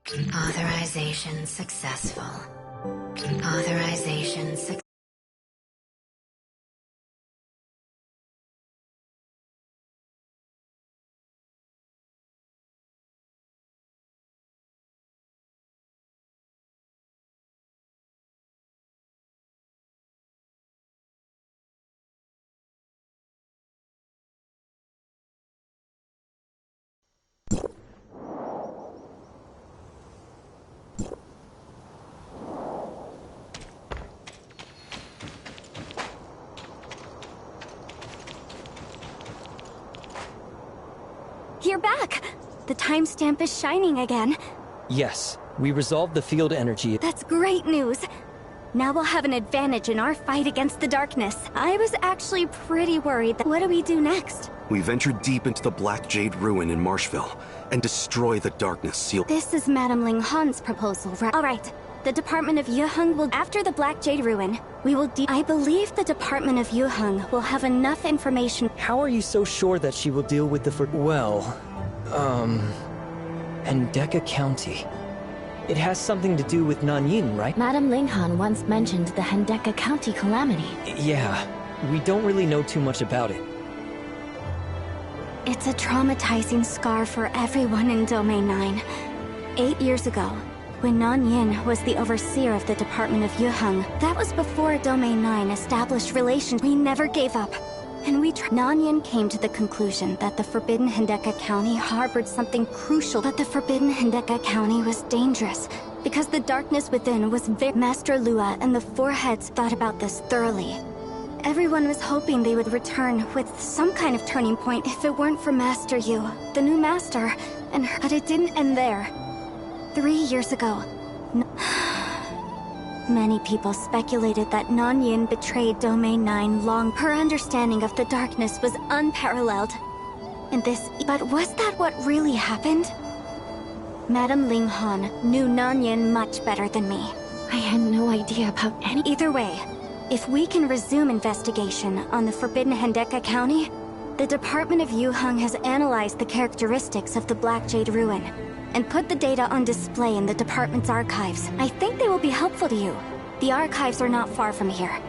Authorization successful. Authorization successful. You're back! The timestamp is shining again. Yes, we resolved the field energy. That's great news. Now we'll have an advantage in our fight against the darkness. I was actually pretty worried that... What do we do next? We venture deep into the Black Jade Ruin in Marshville and destroy the darkness sealed. This is Madame Ling Han's proposal, right? Alright. The Department of Yuheng will... After the Black Jade Ruin, we will I believe the Department of Yuheng will have enough information... How are you so sure that she will deal with the Hendeka County. It has something to do with Nanyin, right? Madame Ling Han once mentioned the Hendeka County calamity. Yeah, we don't really know too much about it. It's a traumatizing scar for everyone in Domain 9. 8 years ago, when Nanyin was the overseer of the Department of Yuheng, that was before Domain 9 established relations. We never gave up. And Nanyin came to the conclusion that the Forbidden Hendeka County harbored something crucial, that the Forbidden Hendeka County was dangerous, because the darkness within was Master Lua and the Four Heads thought about this thoroughly. Everyone was hoping they would return with some kind of turning point if it weren't for Master Yu, the new master, and her. But it didn't end there. 3 years ago, many people speculated that Nanyin betrayed Domain 9 long. Her understanding of the darkness was unparalleled. But was that what really happened? Madame Ling Han knew Nanyin much better than me. I had no idea about any... Either way, if we can resume investigation on the Forbidden Hendeka County, the Department of Yuheng has analyzed the characteristics of the Black Jade Ruin and put the data on display in the department's archives. I think they will be helpful to you. The archives are not far from here.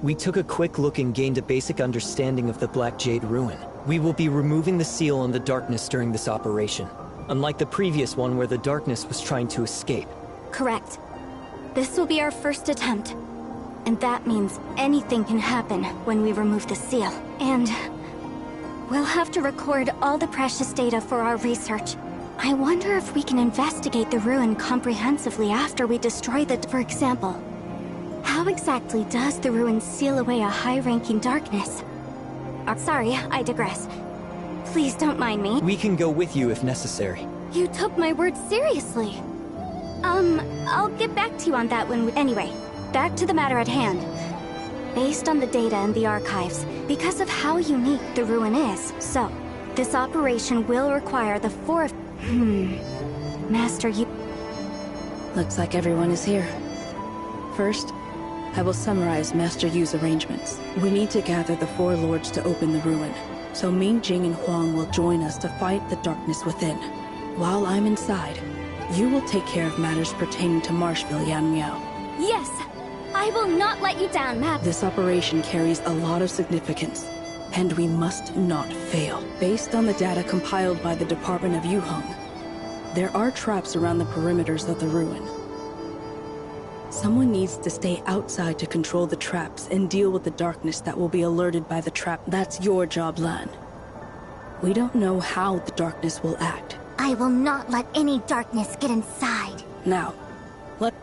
We took a quick look and gained a basic understanding of the Black Jade Ruin. We will be removing the seal on the darkness during this operation, unlike the previous one where the darkness was trying to escape. Correct. This will be our first attempt. And that means anything can happen when we remove the seal. And we'll have to record all the precious data for our research. I wonder if we can investigate the ruin comprehensively after we destroy the... For example, how exactly does the ruin seal away a high-ranking darkness? Sorry, I digress. Please don't mind me. We can go with you if necessary. You took my words seriously. I'll get back to you on that when we... Anyway, back to the matter at hand. Based on the data in the archives, because of how unique the ruin is, so, this operation will require the four of... Master, you... Looks like everyone is here. First, I will summarize Master Yu's arrangements. We need to gather the four lords to open the ruin, so Ming Jing and Huang will join us to fight the darkness within. While I'm inside, you will take care of matters pertaining to Marshville, Yan Miao. Yes! I will not let you down, Map. This operation carries a lot of significance, and we must not fail. Based on the data compiled by the Department of Yuheng, there are traps around the perimeters of the ruin. Someone needs to stay outside to control the traps and deal with the darkness that will be alerted by the trap. That's your job, Lan. We don't know how the darkness will act. I will not let any darkness get inside. Now, let...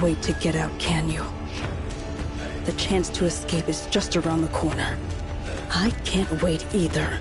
Wait to get out, can you? The chance to escape is just around the corner. I can't wait either.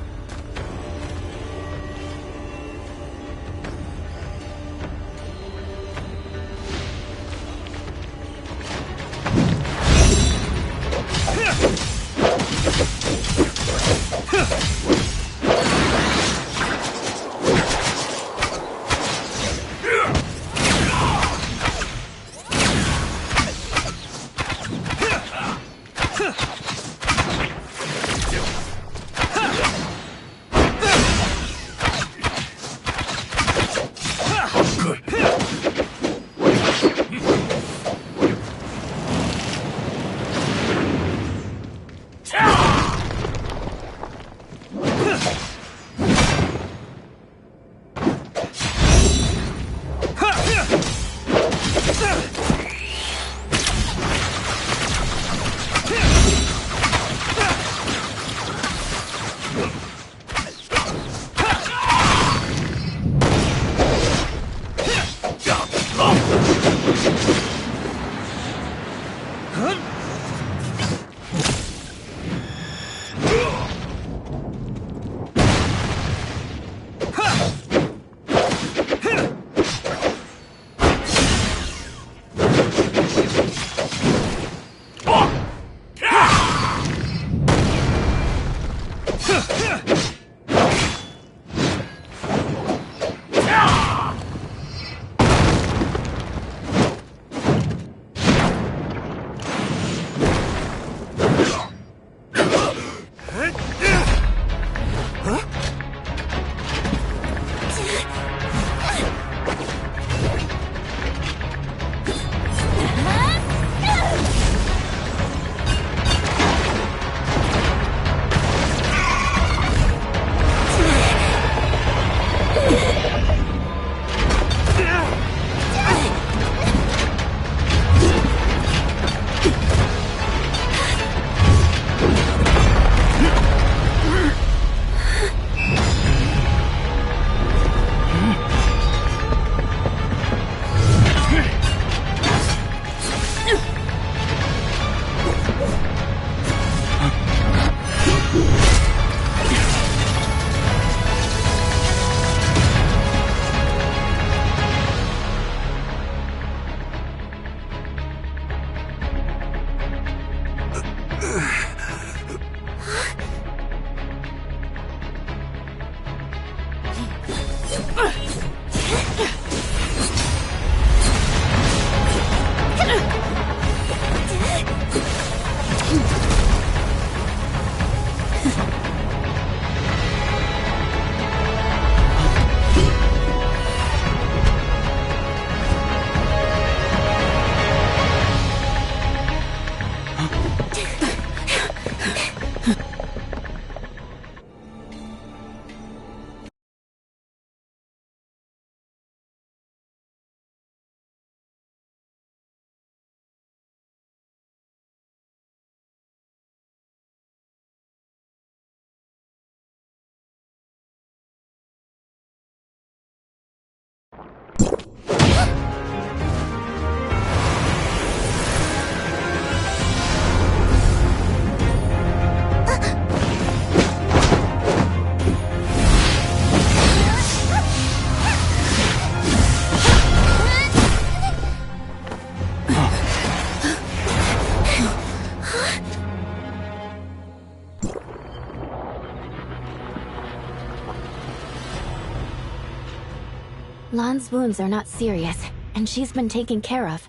Lan's wounds are not serious, and she's been taken care of.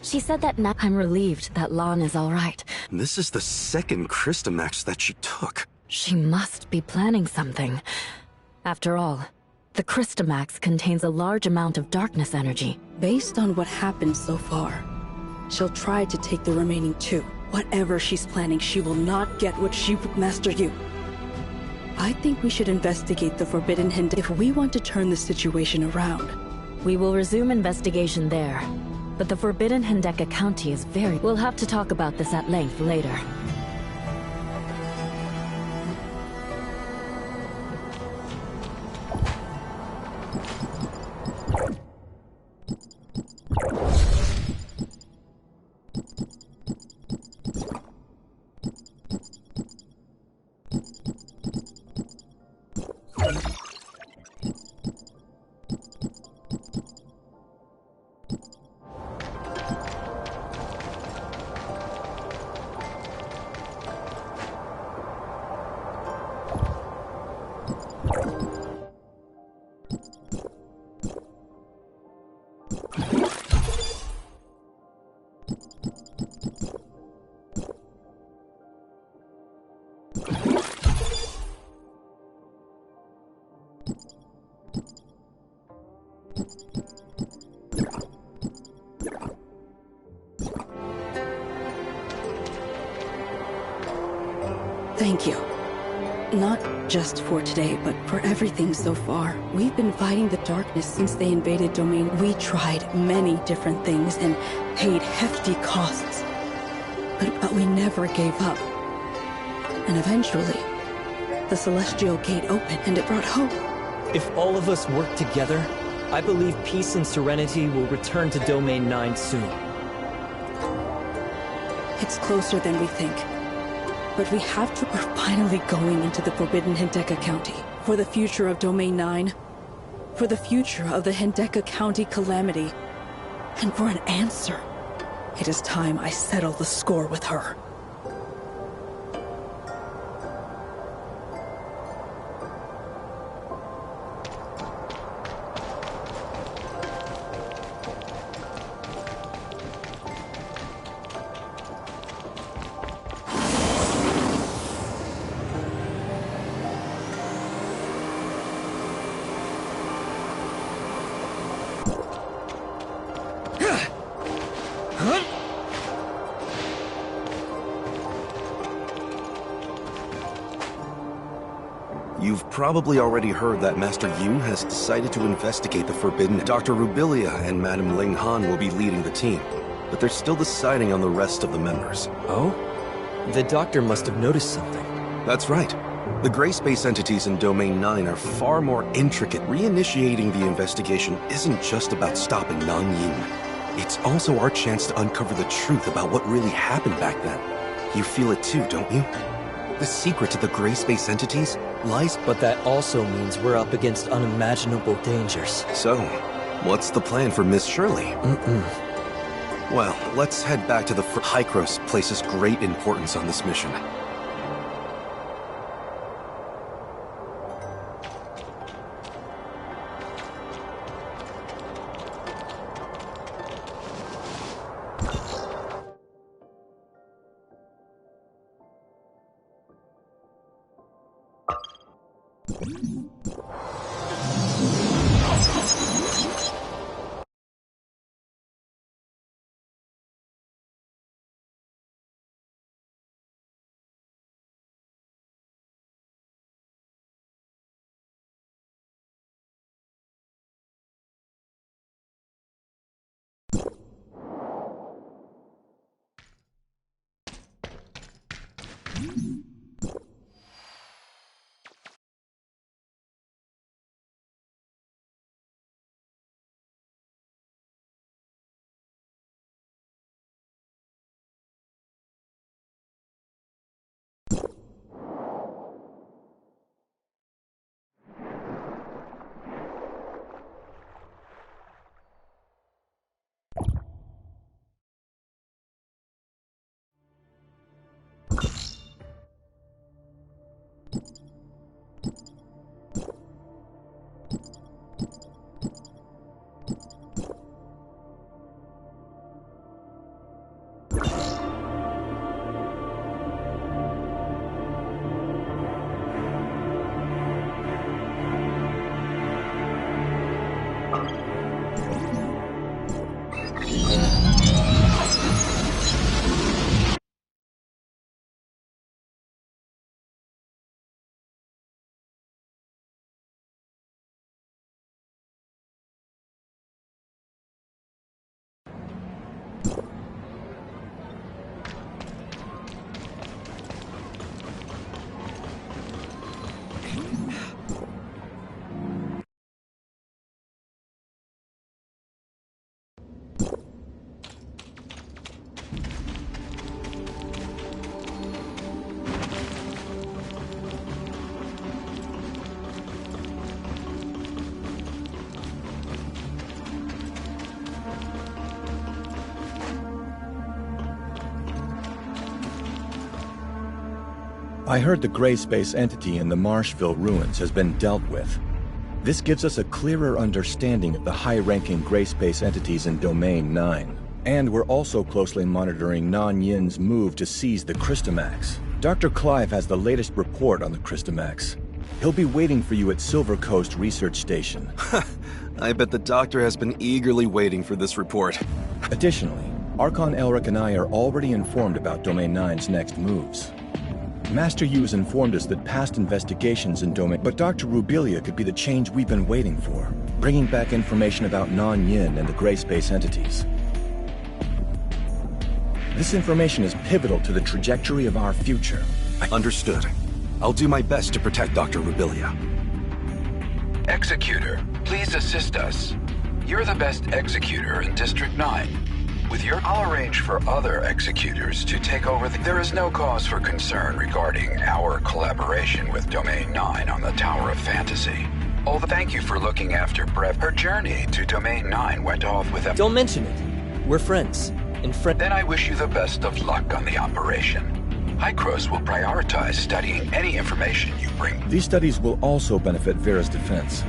She said that I'm relieved that Lan is all right. This is the second Christamax that she took. She must be planning something. After all, the Christamax contains a large amount of darkness energy. Based on what happened so far, she'll try to take the remaining two. Whatever she's planning, she will not get what she would, Master Yu. I think we should investigate the Forbidden Hindeka if we want to turn the situation around. We will resume investigation there. But the Forbidden Hindeka County is very... We'll have to talk about this at length later. Thank you. Not just for today, but for everything so far. We've been fighting the darkness since they invaded Domain. We tried many different things and paid hefty costs. But we never gave up. And eventually, the Celestial Gate opened and it brought hope. If all of us work together, I believe peace and serenity will return to Domain 9 soon. It's closer than we think. But we have to... We're finally going into the Forbidden Hindeka County. For the future of Domain 9. For the future of the Hindeka County calamity. And for an answer. It is time I settle the score with her. You've probably already heard that Master Yu has decided to investigate the Forbidden. Dr. Rubilia and Madame Ling Han will be leading the team, but they're still deciding on the rest of the members. Oh? The doctor must have noticed something. That's right. The gray space entities in Domain 9 are far more intricate. Reinitiating the investigation isn't just about stopping Nanyin. It's also our chance to uncover the truth about what really happened back then. You feel it too, don't you? The secret to the gray space entities lies... But that also means we're up against unimaginable dangers. So, what's the plan for Miss Shirley? Well, let's head back to the... Hykros places great importance on this mission. I heard the gray space entity in the Marshville ruins has been dealt with. This gives us a clearer understanding of the high-ranking gray space entities in Domain 9. And we're also closely monitoring Non-Yin's move to seize the Crystamax. Dr. Clive has the latest report on the Crystamax. He'll be waiting for you at Silver Coast Research Station. I bet the doctor has been eagerly waiting for this report. Additionally, Archon Elric and I are already informed about Domain 9's next moves. Master Yu has informed us that past investigations in Domain... But Dr. Rubilia could be the change we've been waiting for, bringing back information about Non-Yin and the gray space entities. This information is pivotal to the trajectory of our future. Understood. I'll do my best to protect Dr. Rubilia. Executor, please assist us. You're the best executor in District 9. I'll arrange for other executors to take over There is no cause for concern regarding our collaboration with Domain 9 on the Tower of Fantasy. Although thank you for looking after Brev. Her journey to Domain 9 went off with a... Don't mention it. We're friends. Then I wish you the best of luck on the operation. Hykros will prioritize studying any information you bring. These studies will also benefit Vera's defense.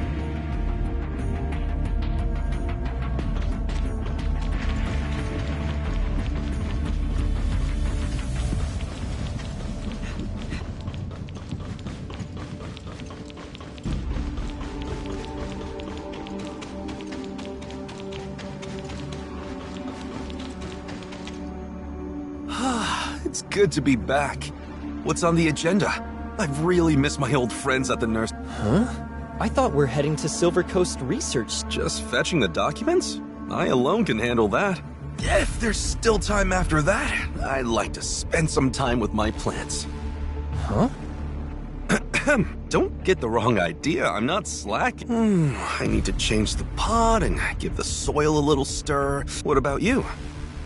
It's good to be back. What's on the agenda? I've really missed my old friends at the nurse... Huh? I thought we're heading to Silver Coast Research. Just fetching the documents? I alone can handle that. Yeah, if there's still time after that, I'd like to spend some time with my plants. Huh? Don't get the wrong idea, I'm not slacking. I need to change the pot and give the soil a little stir. What about you?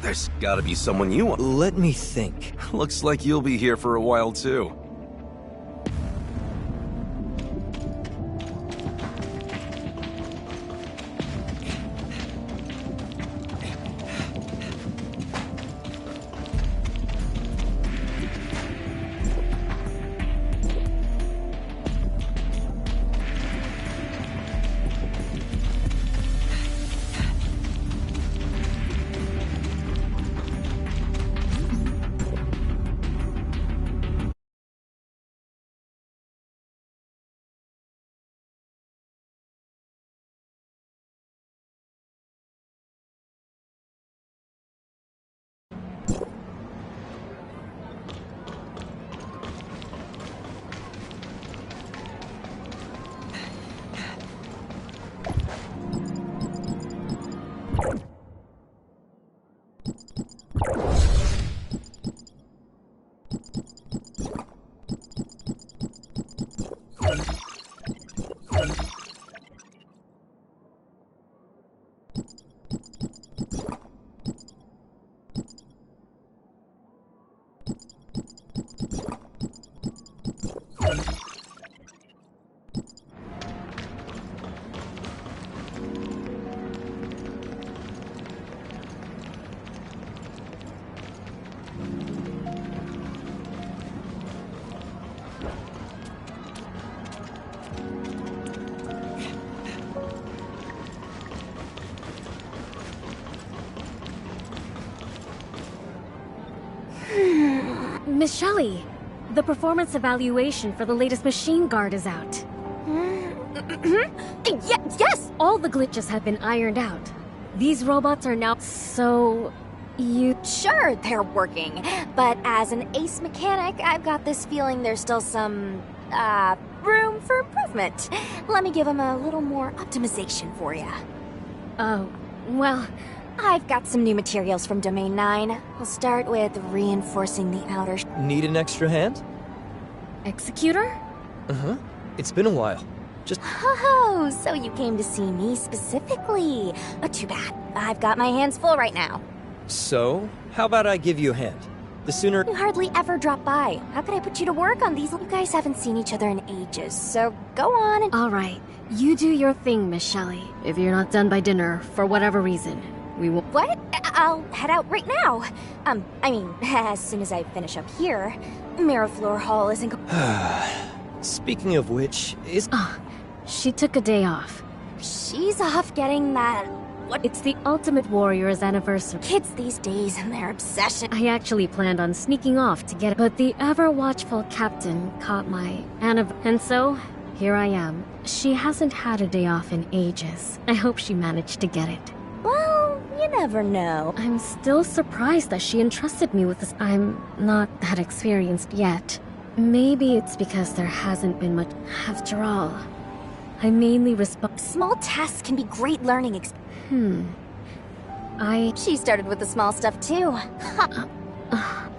There's gotta be someone you want. Let me think. Looks like you'll be here for a while too. Miss Shelley, the performance evaluation for the latest machine guard is out. Yes! All the glitches have been ironed out. These robots are now so... you... Sure, they're working, but as an ace mechanic, I've got this feeling there's still some, room for improvement. Let me give them a little more optimization for you. Oh, well... I've got some new materials from Domain 9. We'll start with reinforcing the outer... Need an extra hand? Executor? Uh-huh. It's been a while. Oh, so you came to see me specifically. Too bad. I've got my hands full right now. So, how about I give you a hand? The sooner... You hardly ever drop by. How could I put you to work on these? You guys haven't seen each other in ages, so go on and... Alright, you do your thing, Miss Shelley. If you're not done by dinner, for whatever reason, we will... What? I'll head out right now. I mean, as soon as I finish up here. Miraflor Hall isn't... Speaking of which, is... She took a day off. She's off getting that... What? It's the Ultimate Warrior's anniversary. Kids these days and their obsession. I actually planned on sneaking off to get it, but the ever-watchful captain caught my and so, here I am. She hasn't had a day off in ages. I hope she managed to get it. Well, you never know. I'm still surprised that she entrusted me with this. I'm not that experienced yet. Maybe it's because there hasn't been much. After all, I mainly respond. Small tasks can be great learning She started with the small stuff too.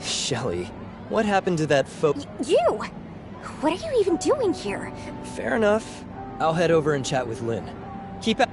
Shelley, what happened to that You! What are you even doing here? Fair enough. I'll head over and chat with Lynn. Keep up.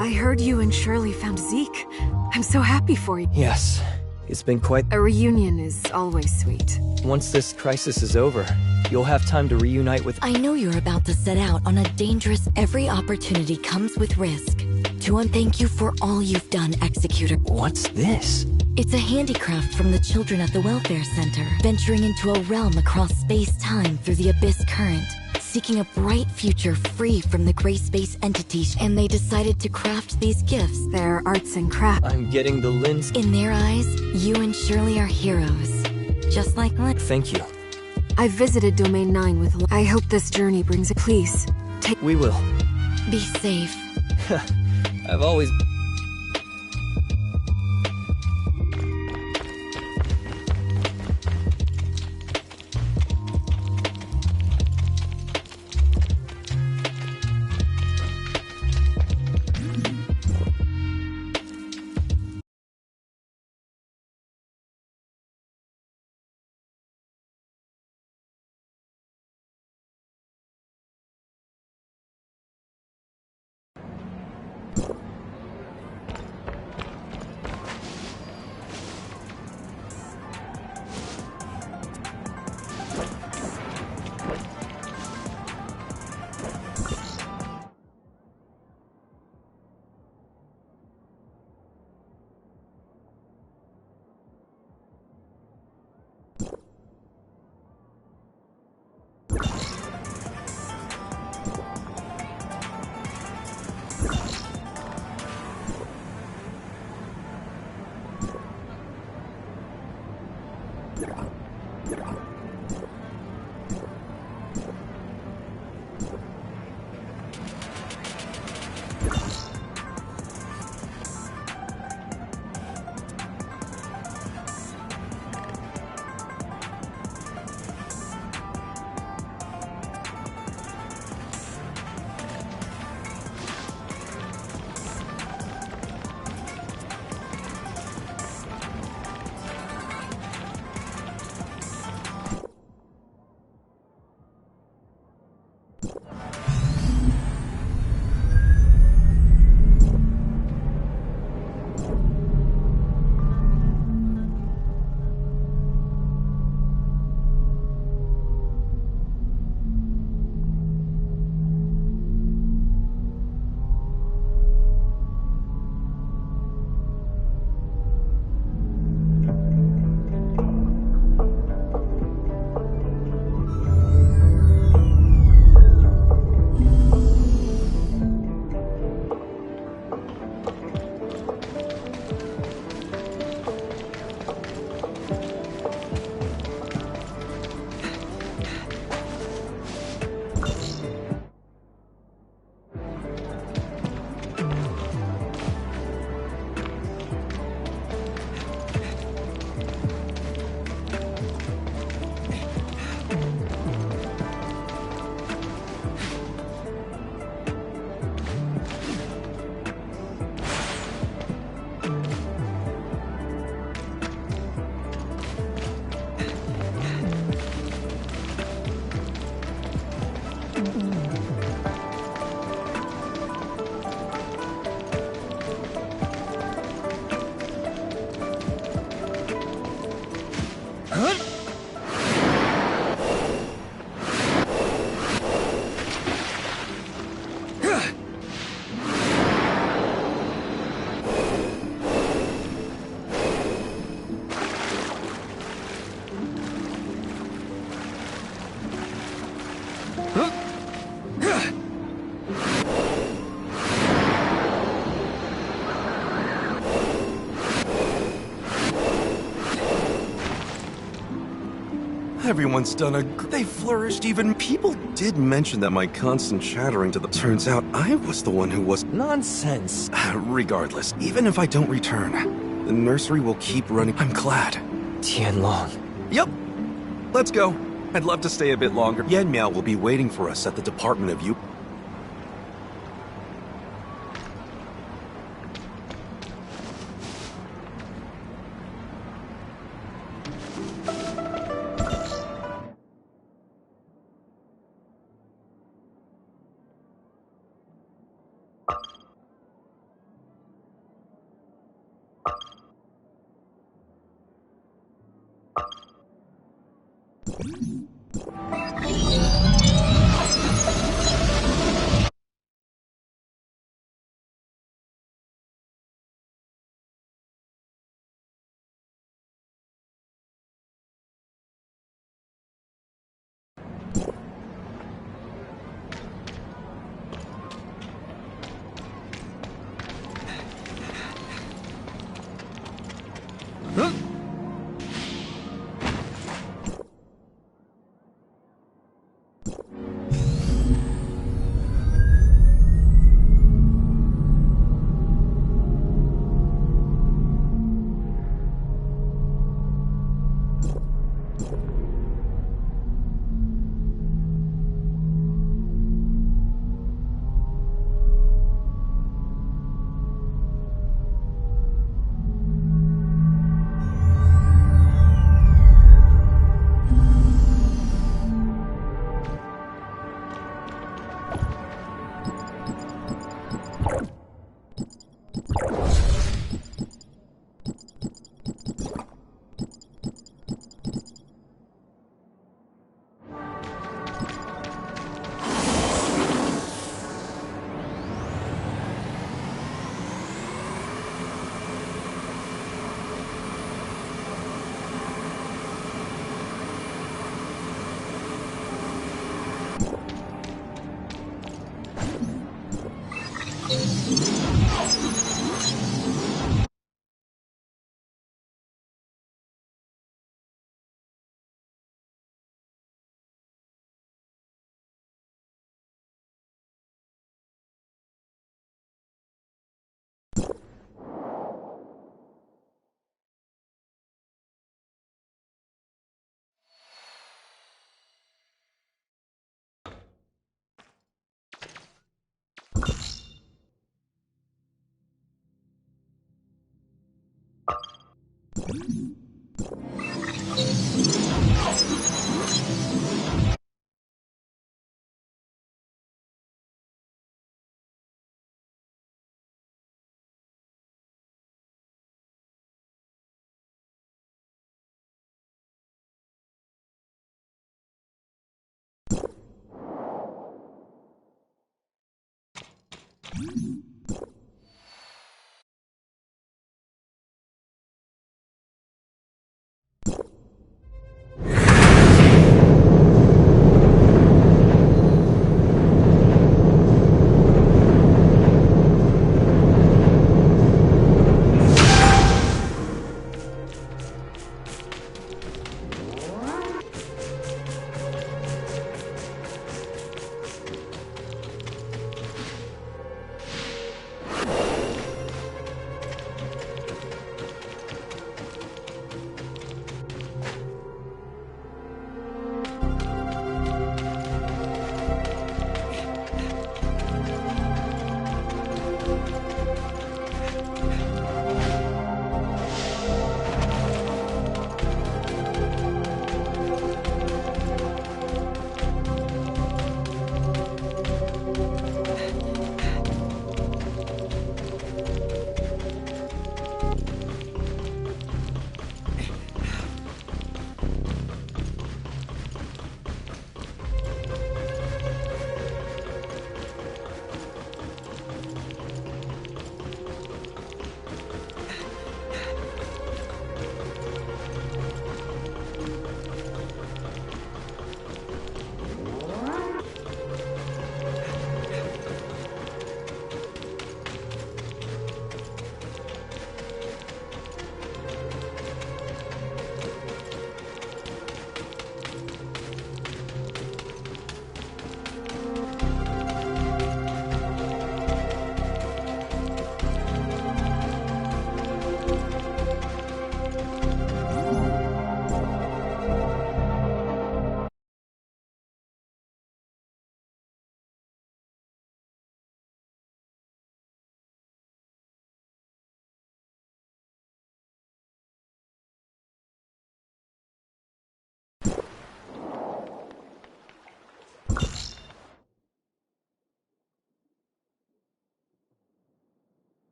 I heard you and Shirley found Zeke. I'm so happy for you. Yes, it's been quite... A reunion is always sweet. Once this crisis is over, you'll have time to reunite with... I know you're about to set out on a dangerous... Every opportunity comes with risk. To unthank you for all you've done, Executor. What's this? It's a handicraft from the children at the Welfare Center, venturing into a realm across space-time through the Abyss Current, seeking a bright future free from the gray space entities, and they decided to craft these gifts. They're arts and crafts. I'm getting the lens... In their eyes, you and Shirley are heroes. Just like Lynn. Thank you. I visited Domain 9 with... I hope this journey brings it. Please, take... We will. Be safe. I've always... Everyone's done they flourished even. People did mention that my constant chattering to turns out I was the one who was. Nonsense. Regardless, even if I don't return, the nursery will keep running. I'm glad. Tianlong. Yep. Let's go. I'd love to stay a bit longer. Yan Miao will be waiting for us at the Department of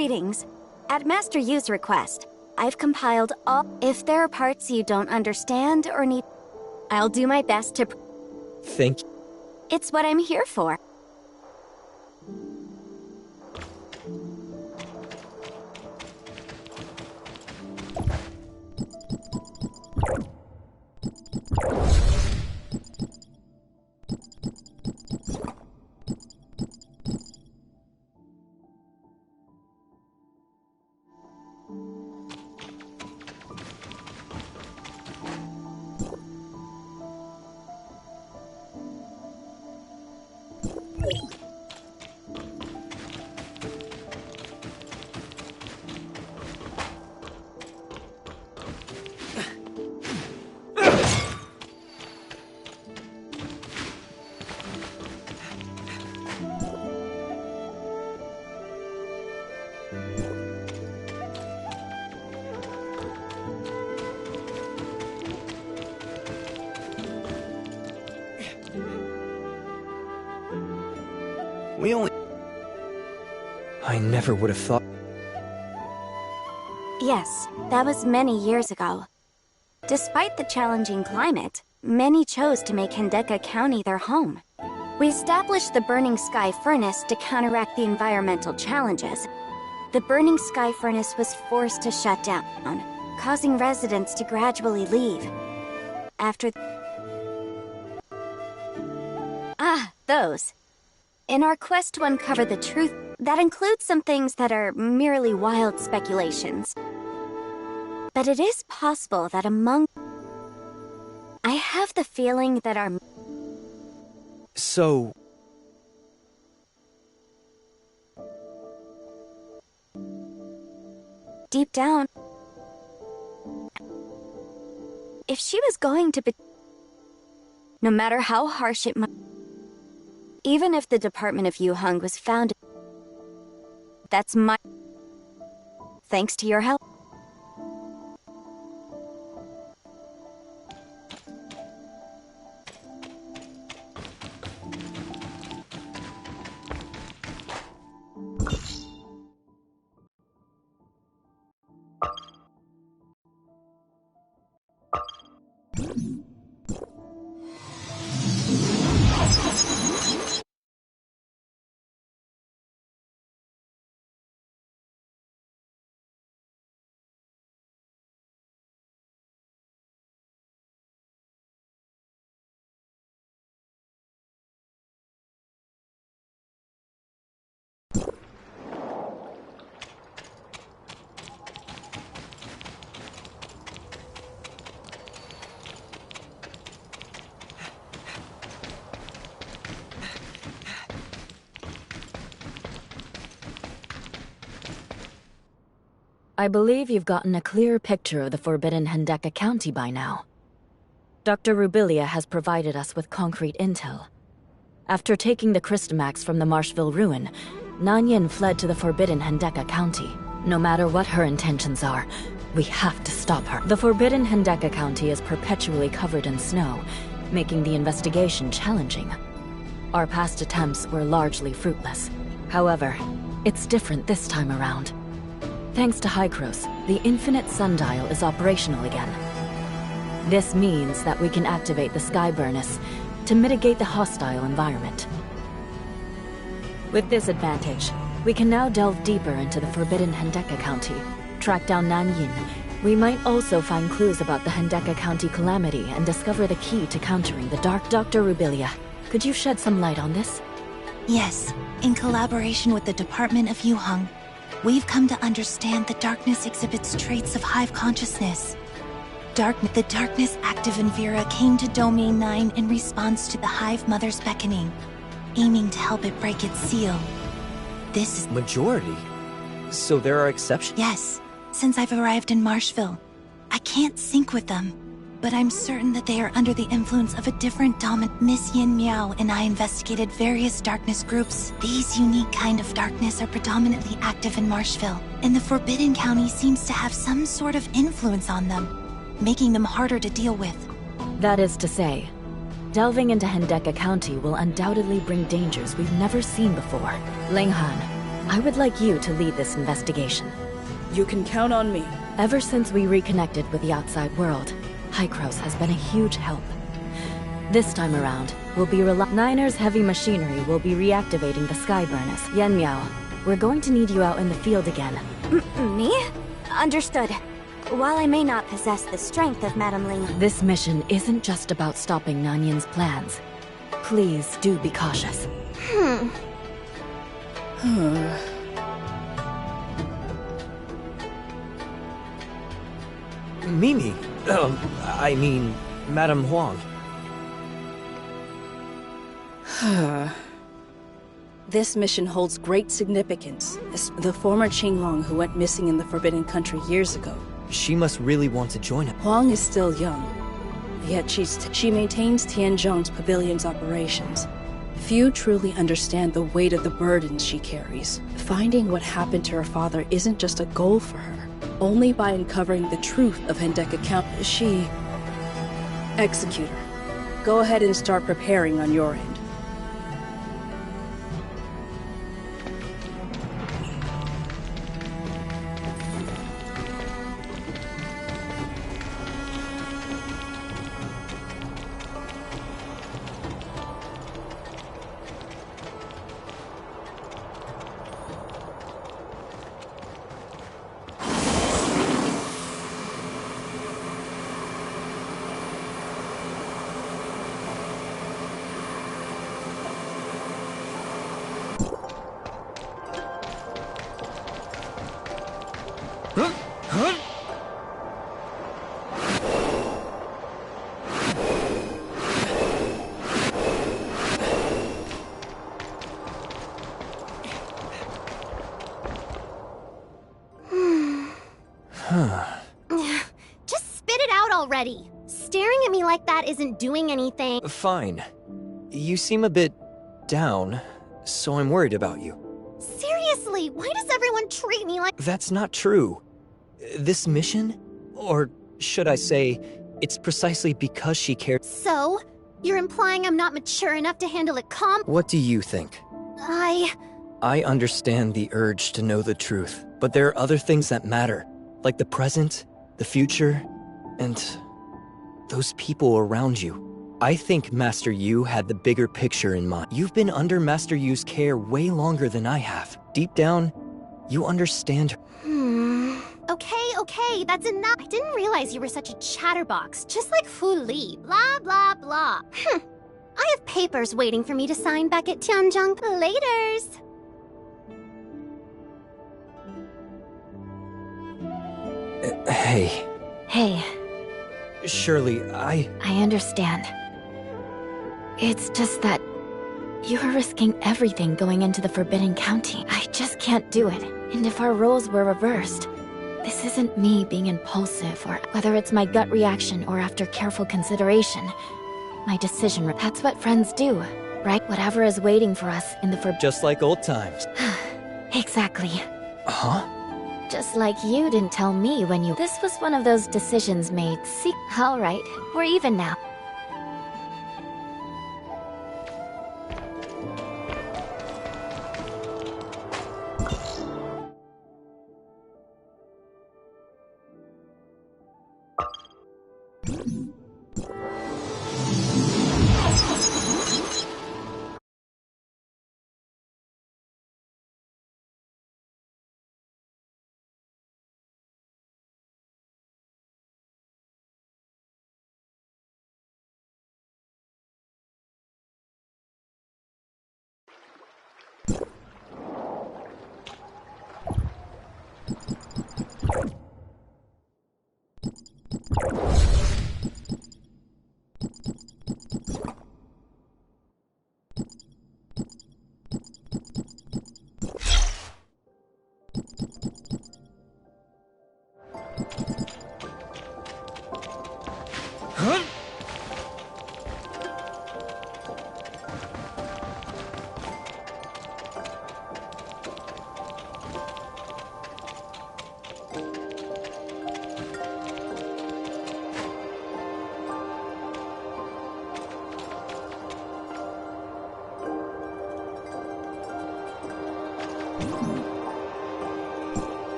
Greetings. At Master Yu's request, I've compiled all... If there are parts you don't understand or need, I'll do my best to... Thank you. It's what I'm here for. We only... I never would have thought... Yes, that was many years ago. Despite the challenging climate, many chose to make Hendeka County their home. We established the Burning Sky Furnace to counteract the environmental challenges. The Burning Sky Furnace was forced to shut down, causing residents to gradually leave. After... those. In our quest to uncover the truth, that includes some things that are merely wild speculations. But it is possible that among... I have the feeling that our... So... Deep down... If she was going to be... No matter how harsh it might... Even if the Department of Yuheng was founded... That's my... Thanks to your help. I believe you've gotten a clear picture of the Forbidden Hendeka County by now. Dr. Rubilia has provided us with concrete intel. After taking the Crystamax from the Marshville ruin, Nanyin fled to the Forbidden Hendeka County. No matter what her intentions are, we have to stop her. The Forbidden Hendeka County is perpetually covered in snow, making the investigation challenging. Our past attempts were largely fruitless. However, it's different this time around. Thanks to Hykros, the Infinite Sundial is operational again. This means that we can activate the Sky Burnice to mitigate the hostile environment. With this advantage, we can now delve deeper into the Forbidden Hendeka County, track down Nanyin. We might also find clues about the Hendeka County calamity and discover the key to countering the dark. Dr. Rubilia, could you shed some light on this? Yes, in collaboration with the Department of Yuheng, we've come to understand that darkness exhibits traits of hive consciousness. The darkness active in Vera came to Domain 9 in response to the Hive Mother's beckoning, aiming to help it break its seal. This is... Majority? So there are exceptions? Yes, since I've arrived in Marshville. I can't sync with them, but I'm certain that they are under the influence of a different dominant. Miss Yin Miao and I investigated various darkness groups. These unique kind of darkness are predominantly active in Marshville, and the Forbidden County seems to have some sort of influence on them, making them harder to deal with. That is to say, delving into Hendeka County will undoubtedly bring dangers we've never seen before. Linghan, I would like you to lead this investigation. You can count on me. Ever since we reconnected with the outside world, Hykros has been a huge help. This time around, Niner's heavy machinery will be reactivating the sky burners. Yen Miao, we're going to need you out in the field again. Me? Understood. While I may not possess the strength of Madame Ling... This mission isn't just about stopping Nanyin's plans. Please do be cautious. Mimi? I mean, Madame Huang. This mission holds great significance. The former Qinglong who went missing in the Forbidden Country years ago. She must really want to join him. Huang is still young, yet she maintains Tianzhong's pavilion's operations. Few truly understand the weight of the burdens she carries. Finding what happened to her father isn't just a goal for her. Only by uncovering the truth of Hendeka Count is she... Executor, go ahead and start preparing on your end. Just spit it out already. Staring at me like that isn't doing anything. Fine. You seem a bit down, so I'm worried about you. Seriously, why does everyone treat me like— That's not true. This mission? Or should I say, it's precisely because she cared— So? You're implying I'm not mature enough to handle it calm— What do you think? I understand the urge to know the truth, but there are other things that matter, like the present, the future, and those people around you. I think Master Yu had the bigger picture in mind. You've been under Master Yu's care way longer than I have. Deep down, you understand her. Okay, that's enough. I didn't realize you were such a chatterbox, just like Fu Li. Blah, blah, blah. I have papers waiting for me to sign back at Tianzhong. Laters! Hey. Hey, Shirley, I understand. It's just that you're risking everything going into the Forbidden County. I just can't do it. And if our roles were reversed, this isn't me being impulsive, or whether it's my gut reaction or after careful consideration. My decision, that's what friends do, right? Whatever is waiting for us in the just like old times. Exactly. Huh? Just like you didn't tell me when you— This was one of those decisions made. See? Alright, we're even now.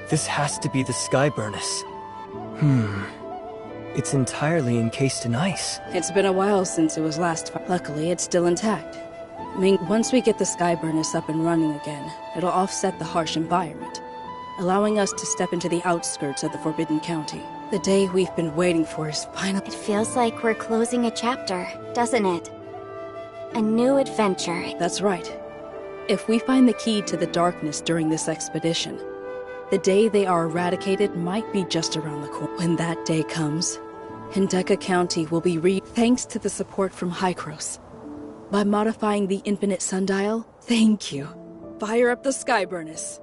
This has to be the Skyburnus. It's entirely encased in ice. It's been a while since it was last. Luckily, it's still intact. Once we get the Skyburnus up and running again, it'll offset the harsh environment, allowing us to step into the outskirts of the Forbidden County. The day we've been waiting for is finally— It feels like we're closing a chapter, doesn't it? A new adventure. That's right. If we find the key to the darkness during this expedition, the day they are eradicated might be just around the corner. When that day comes, Hindeka County will be thanks to the support from Hykros. By modifying the Infinite Sundial, thank you. Fire up the Skyburnus.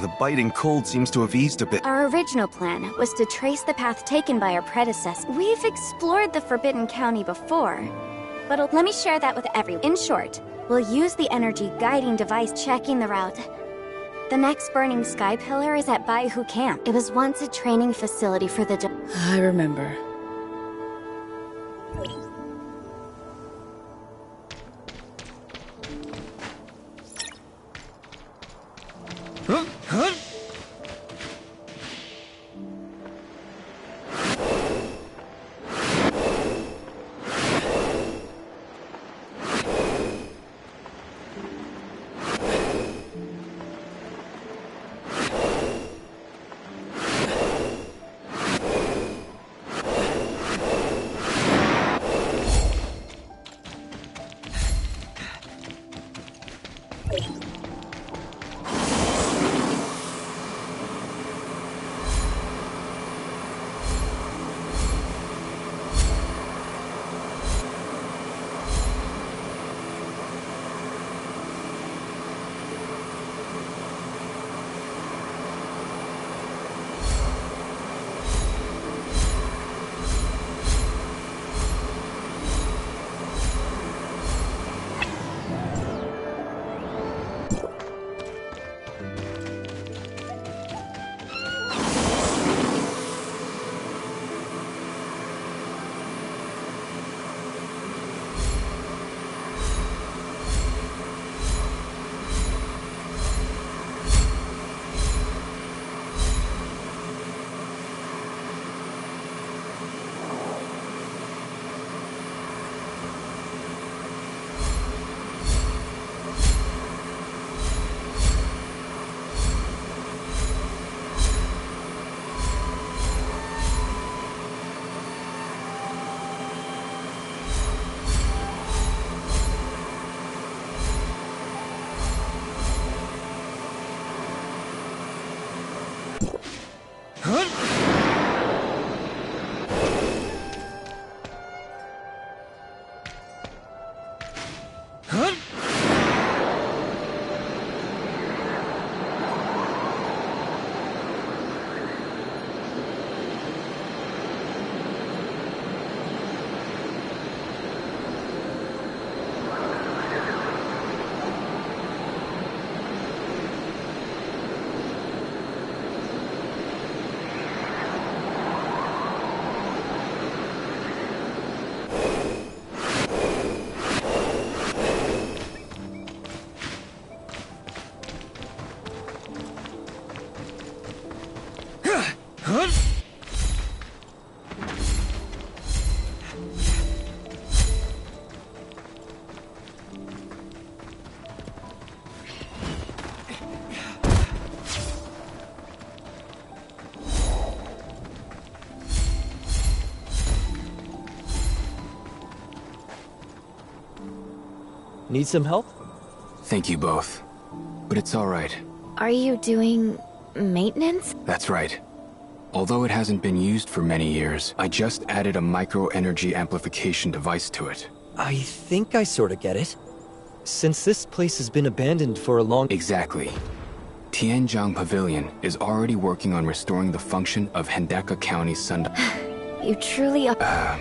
The biting cold seems to have eased a bit. Our original plan was to trace the path taken by our predecessor. We've explored the Forbidden County before, but let me share that with everyone. In short, we'll use the energy guiding device checking the route. The next burning sky pillar is at Baihu Camp. It was once a training facility for the— I remember. Need some help? Thank you both. But it's alright. Are you doing maintenance? That's right. Although it hasn't been used for many years, I just added a micro-energy amplification device to it. I think I sorta get it. Since this place has been abandoned for a long— Exactly. Tianjiang Pavilion is already working on restoring the function of Hendaka County's sun— You truly are—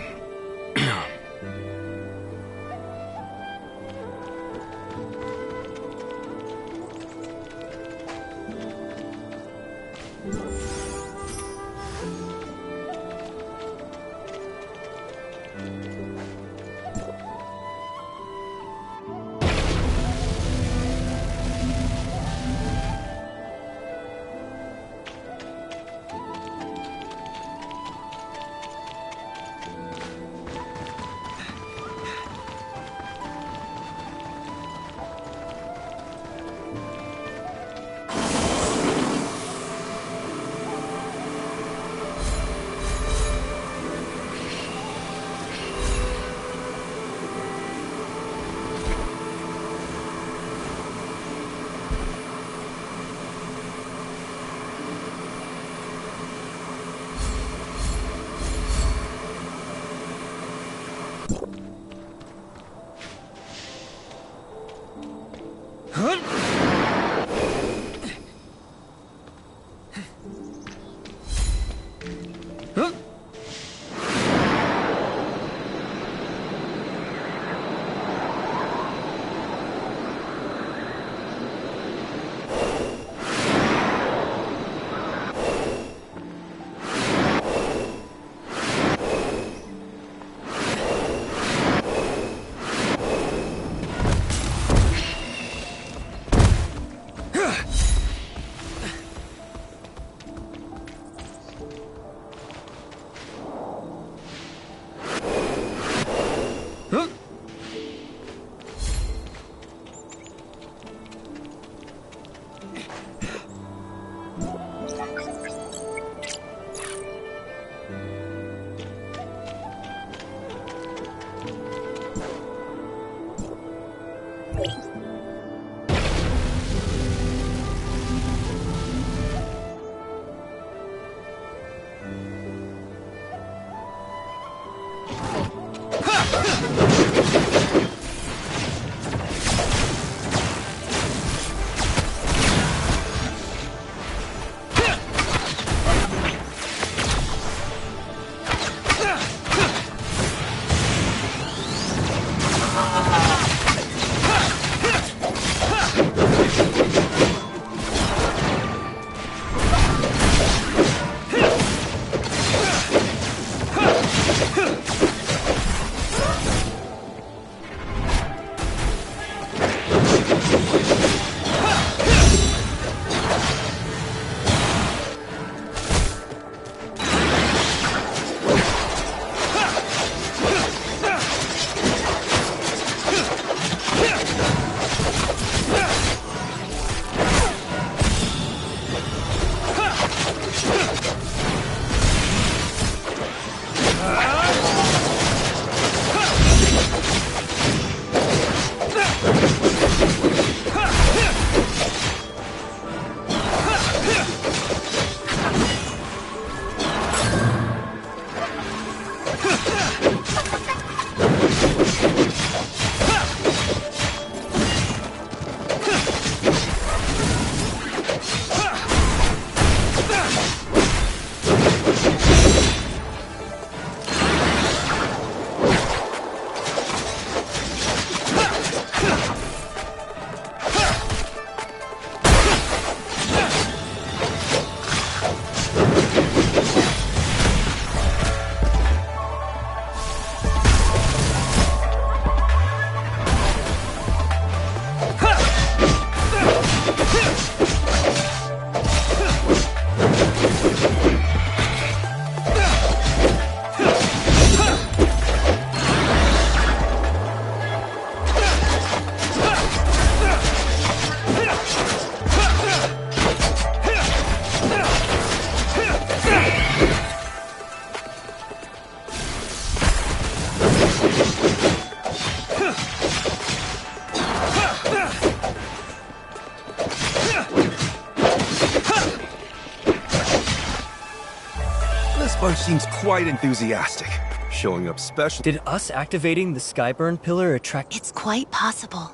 seems quite enthusiastic, showing up special. Did us activating the Skyburn pillar attract? It's quite possible,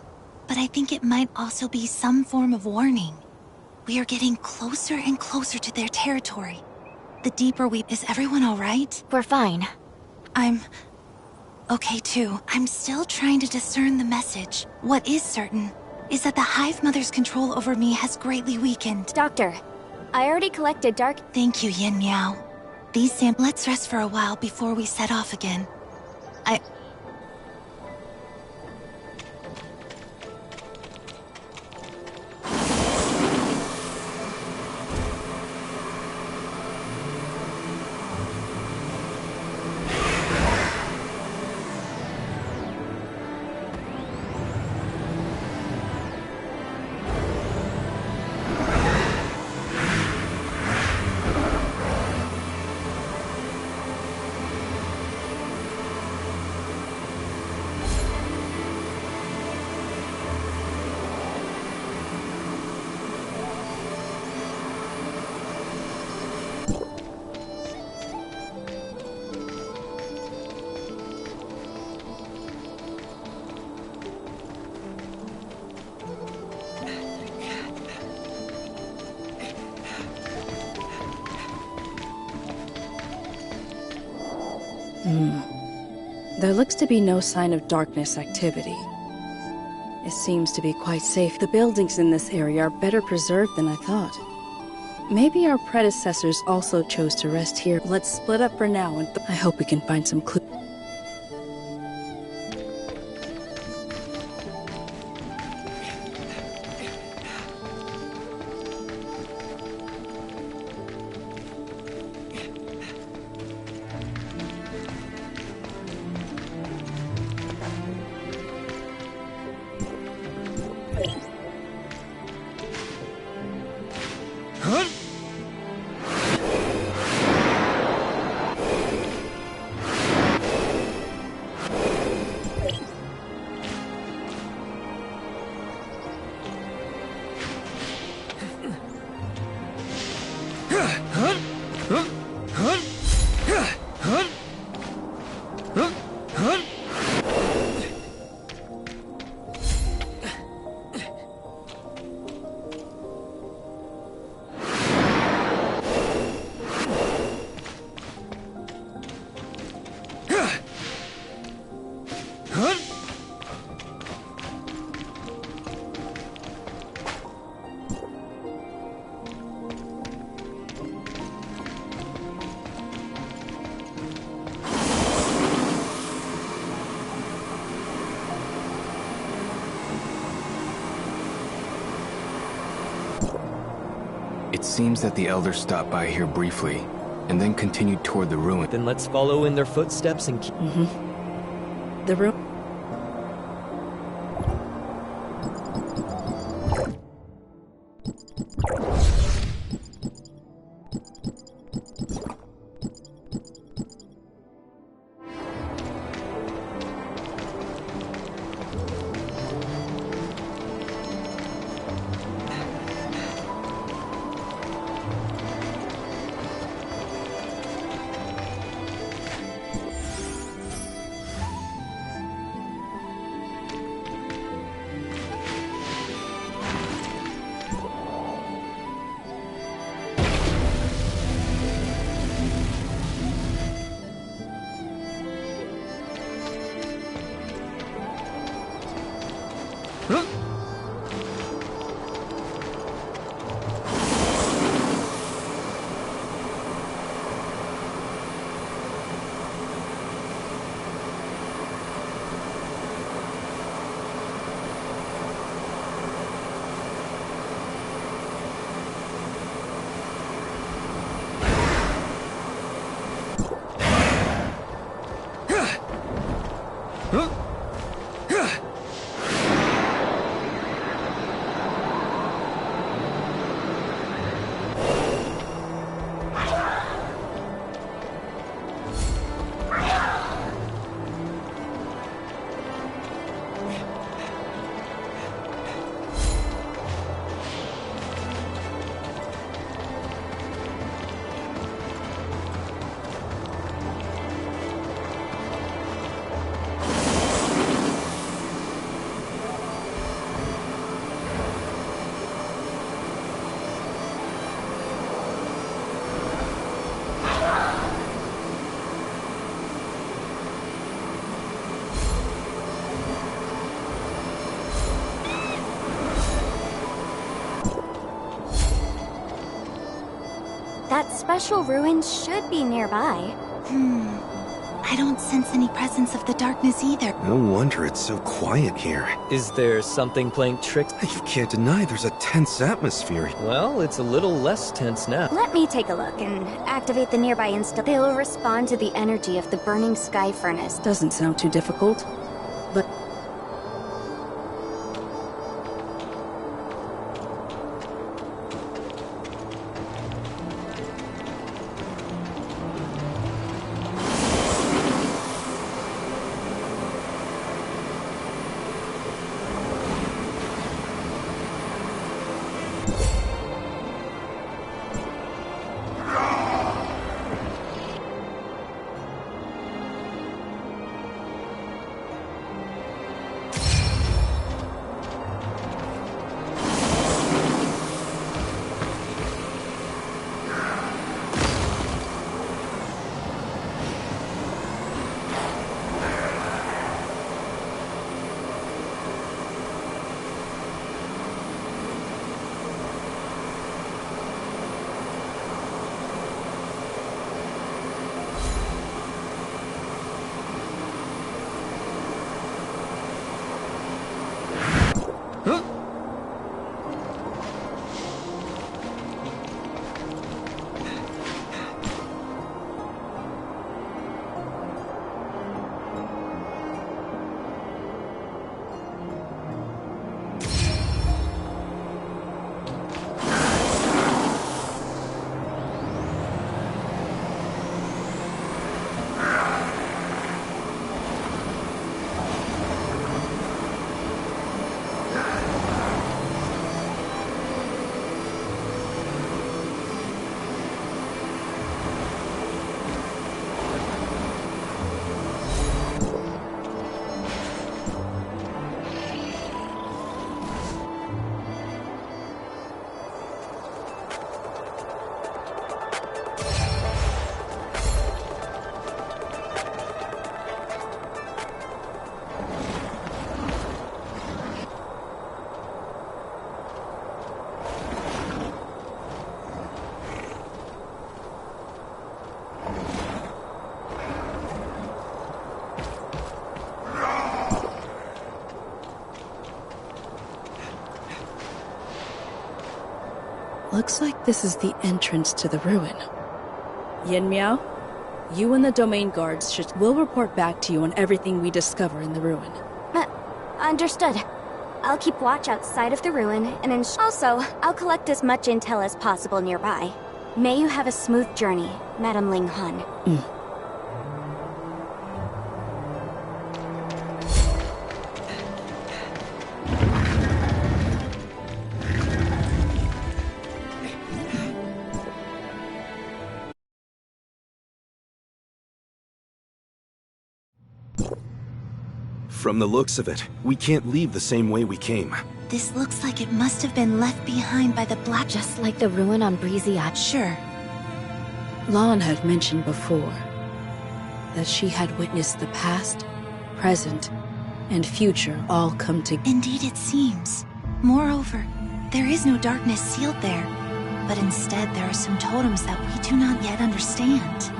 but I think it might also be some form of warning. We are getting closer and closer to their territory. The deeper we... Is everyone alright? We're fine. I'm... okay too. I'm still trying to discern the message. What is certain is that the Hive Mother's control over me has greatly weakened. Doctor, I already collected dark... Thank you, Yin Miao. These samples... Let's rest for a while before we set off again. There looks to be no sign of darkness activity. It seems to be quite safe. The buildings in this area are better preserved than I thought. Maybe our predecessors also chose to rest here. Let's split up for now, and I hope we can find some clues. It seems that the Elders stopped by here briefly, and then continued toward the ruin. Then let's follow in their footsteps and keep... The room. special ruin should be nearby. I don't sense any presence of the darkness either. No wonder it's so quiet here. Is there something playing tricks? You can't deny there's a tense atmosphere. Well, it's a little less tense now. Let me take a look and activate the nearby They will respond to the energy of the burning sky furnace. Doesn't sound too difficult, but looks like this is the entrance to the ruin. Yin Miao, you and the domain guards will report back to you on everything we discover in the ruin. Understood. I'll keep watch outside of the ruin, and also, I'll collect as much intel as possible nearby. May you have a smooth journey, Madame Ling Han. From the looks of it, we can't leave the same way we came. This looks like it must have been left behind by the black... Just like the ruin on Breezy Island. Sure. Lon had mentioned before that she had witnessed the past, present, and future all come together. Indeed it seems. Moreover, there is no darkness sealed there, but instead there are some totems that we do not yet understand.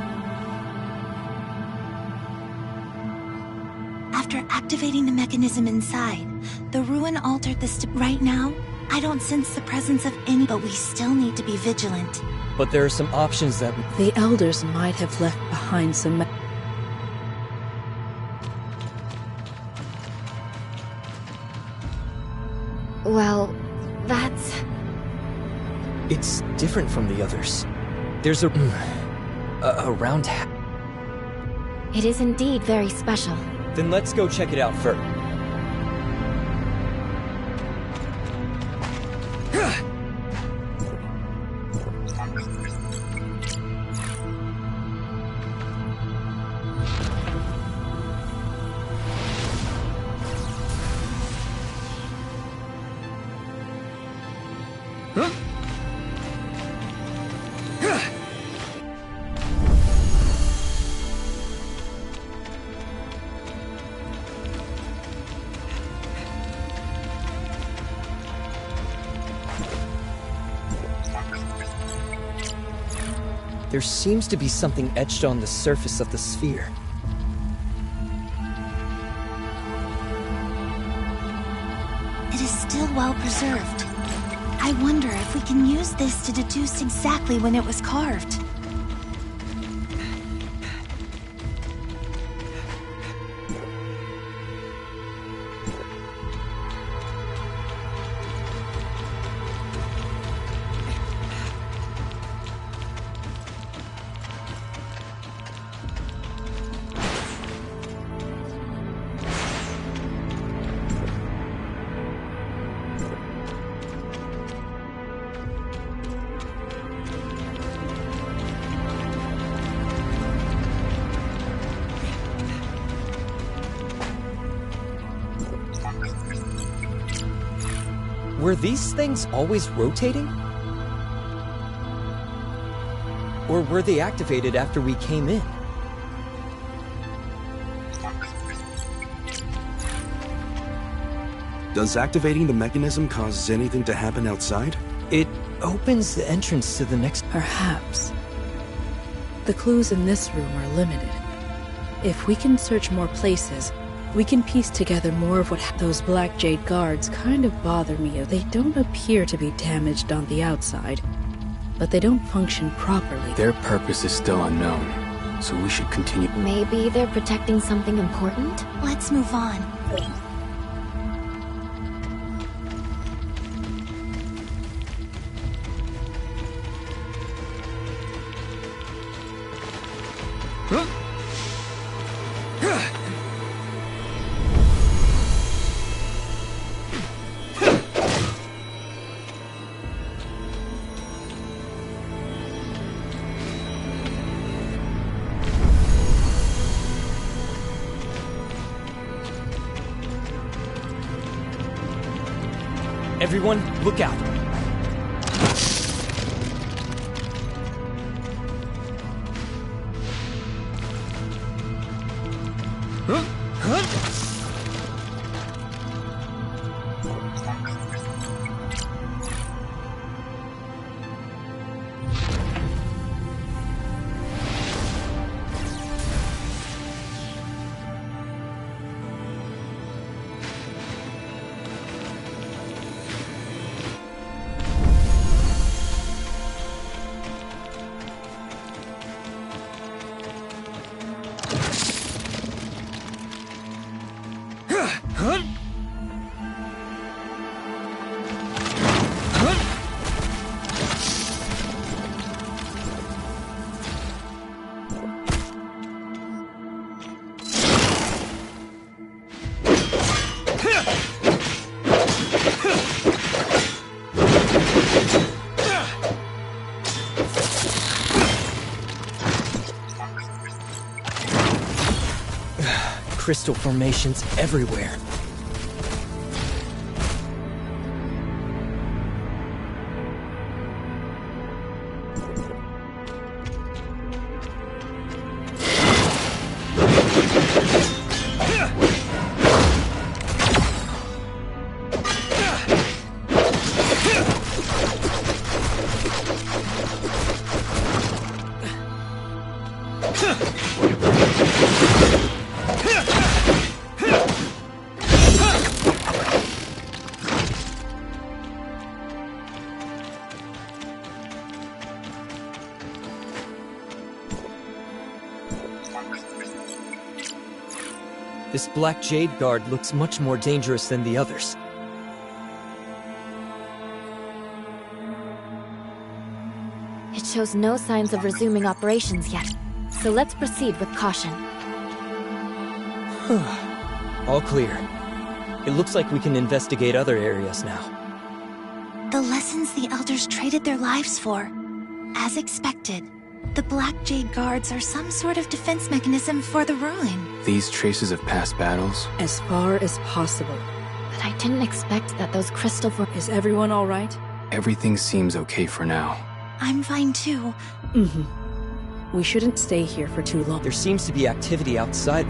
After activating the mechanism inside, the ruin altered the right now, I don't sense the presence of any, but we still need to be vigilant. But there are some options that... The elders might have left behind some... Well, that's... It's different from the others. There's a round hat. It is indeed very special. Then let's go check it out first. There seems to be something etched on the surface of the sphere. It is still well preserved. I wonder if we can use this to deduce exactly when it was carved. Were these things always rotating? Or were they activated after we came in? Does activating the mechanism cause anything to happen outside? It opens the entrance to the next... Perhaps. The clues in this room are limited. If we can search more places, we can piece together more of what those Black Jade guards kind of bother me. They don't appear to be damaged on the outside, but they don't function properly. Their purpose is still unknown, so we should continue. Maybe they're protecting something important? Let's move on. Everyone, look out! Crystal formations everywhere. This Black Jade guard looks much more dangerous than the others. It shows no signs of resuming operations yet, so let's proceed with caution. All clear. It looks like we can investigate other areas now. The lessons the Elders traded their lives for. As expected, the Black Jade guards are some sort of defense mechanism for the ruin. These traces of past battles? As far as possible. But I didn't expect that those crystal... Is everyone all right? Everything seems okay for now. I'm fine too. We shouldn't stay here for too long. There seems to be activity outside.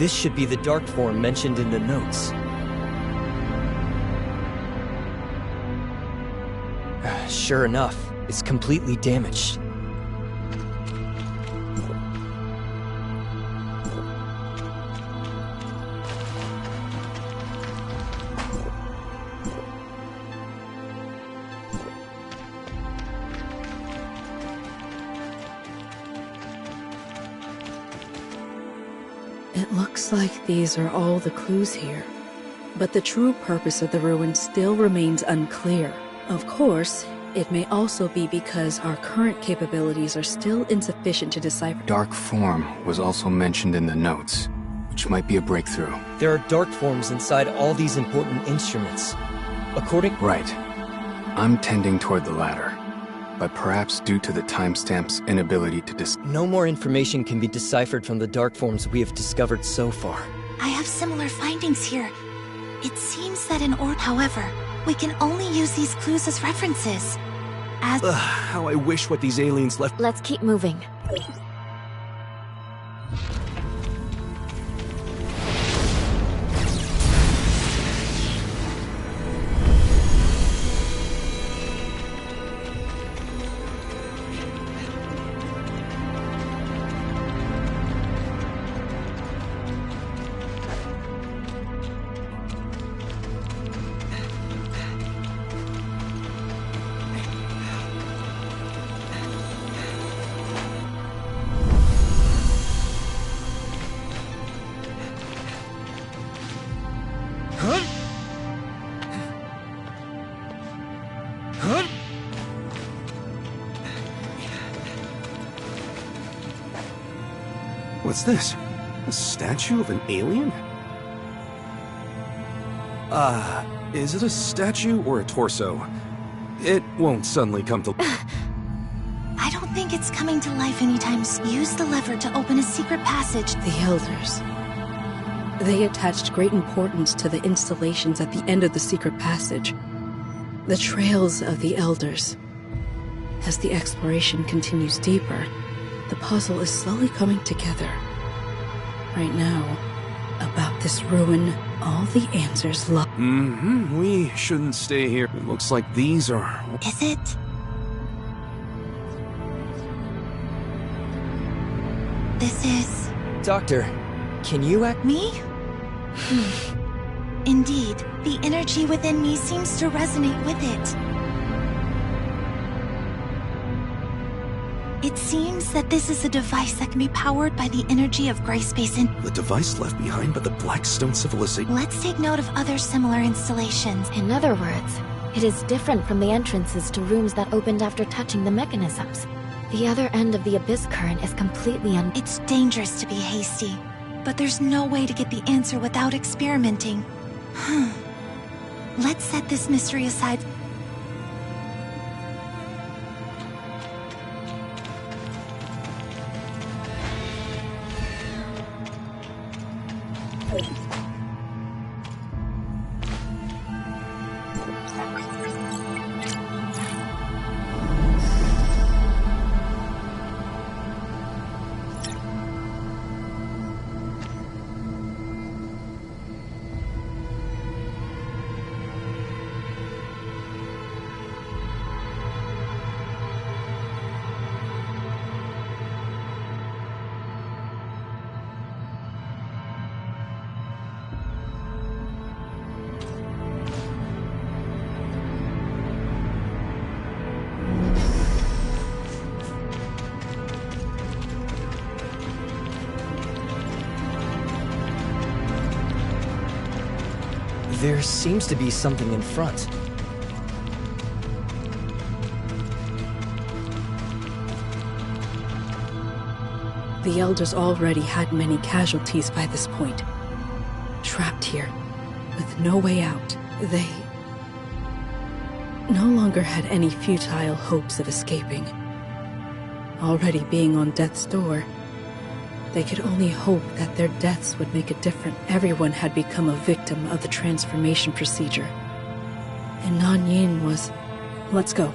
This should be the dark form mentioned in the notes. Sure enough, it's completely damaged. It looks like these are all the clues here. But the true purpose of the ruin still remains unclear. Of course, it may also be because our current capabilities are still insufficient to decipher. Dark form was also mentioned in the notes, which might be a breakthrough. There are dark forms inside all these important instruments. Right. I'm tending toward the latter, but perhaps due to the timestamp's inability to No more information can be deciphered from the dark forms we have discovered so far. I have similar findings here. It seems that in order, however, we can only use these clues as references. How I wish what these aliens left. Let's keep moving. What's this? A statue of an alien? Is it a statue or a torso? It won't suddenly come to... I don't think it's coming to life anytime soon. Use the lever to open a secret passage. The Elders. They attached great importance to the installations at the end of the secret passage. The trails of the Elders. As the exploration continues deeper, the puzzle is slowly coming together. Right now, about this ruin, all the answers lie. We shouldn't stay here. It looks like these are... Is it? This is... Doctor, can you act... Me? Indeed, the energy within me seems to resonate with it. It seems that this is a device that can be powered by the energy of gray space and... The device left behind by the Blackstone civilization. Let's take note of other similar installations. In other words, it is different from the entrances to rooms that opened after touching the mechanisms. The other end of the abyss current is completely It's dangerous to be hasty, but there's no way to get the answer without experimenting. Let's set this mystery aside. There seems to be something in front. The Elders already had many casualties by this point. Trapped here, with no way out, they no longer had any futile hopes of escaping. Already being on death's door, they could only hope that their deaths would make a difference. Everyone had become a victim of the transformation procedure. And Nanyin was... Let's go.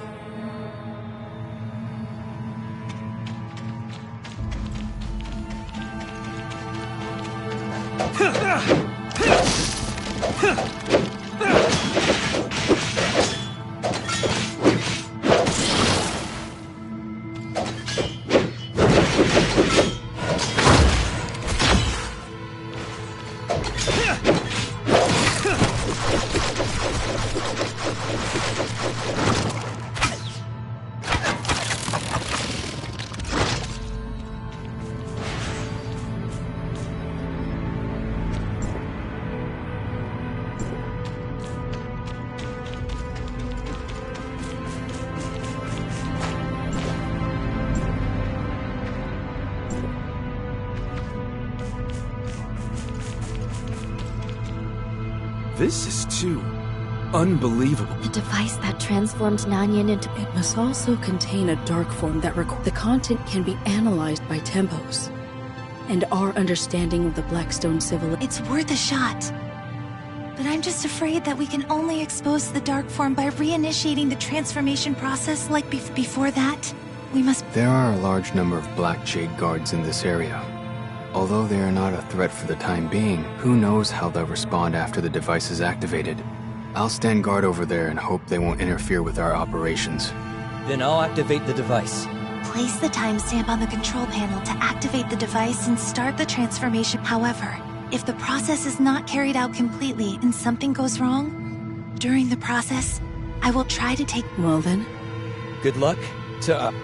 This is too unbelievable. A device that transformed Nanyin into... It must also contain a dark form that the content can be analyzed by tempos. And our understanding of the Blackstone civilization... It's worth a shot. But I'm just afraid that we can only expose the dark form by reinitiating the transformation process like before that. We must... There are a large number of Black Jade guards in this area. Although they are not a threat for the time being, who knows how they'll respond after the device is activated. I'll stand guard over there and hope they won't interfere with our operations. Then I'll activate the device. Place the timestamp on the control panel to activate the device and start the transformation. However, if the process is not carried out completely and something goes wrong, during the process, I will try to take... Well then. Good luck to...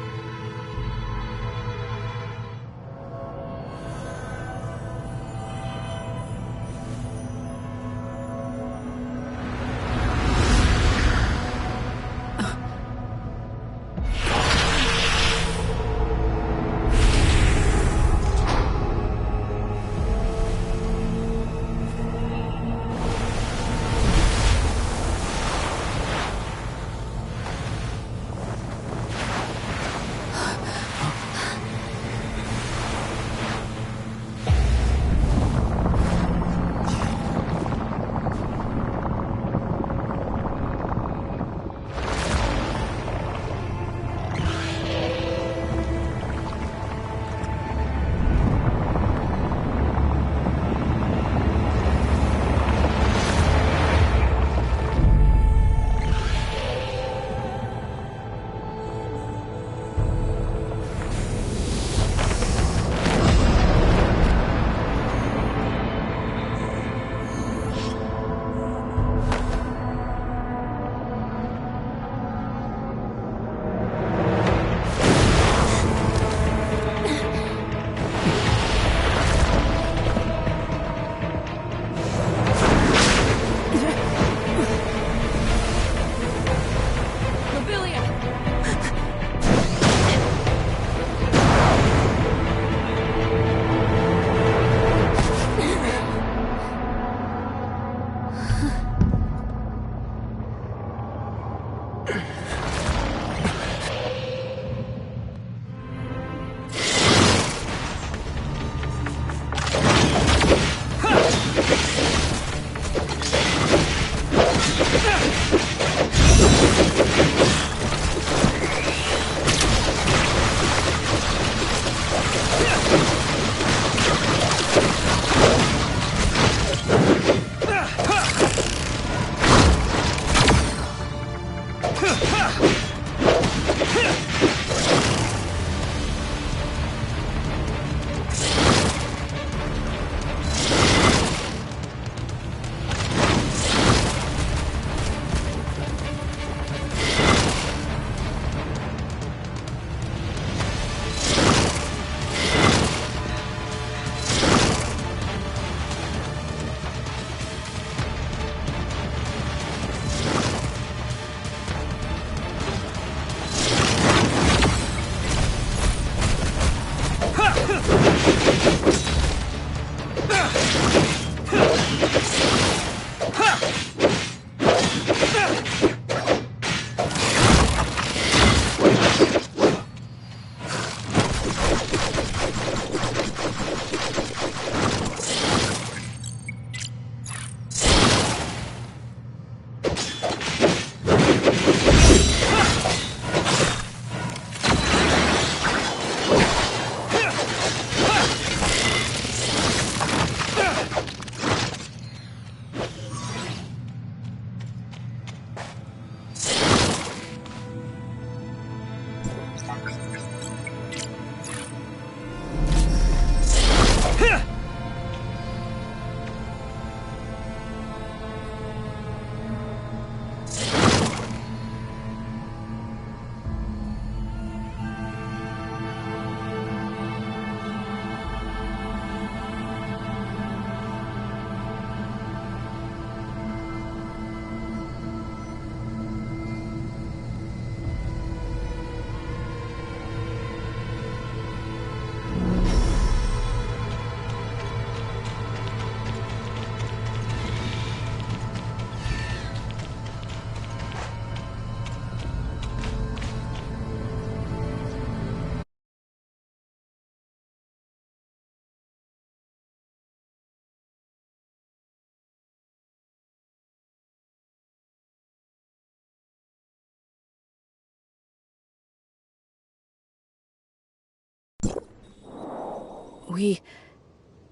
We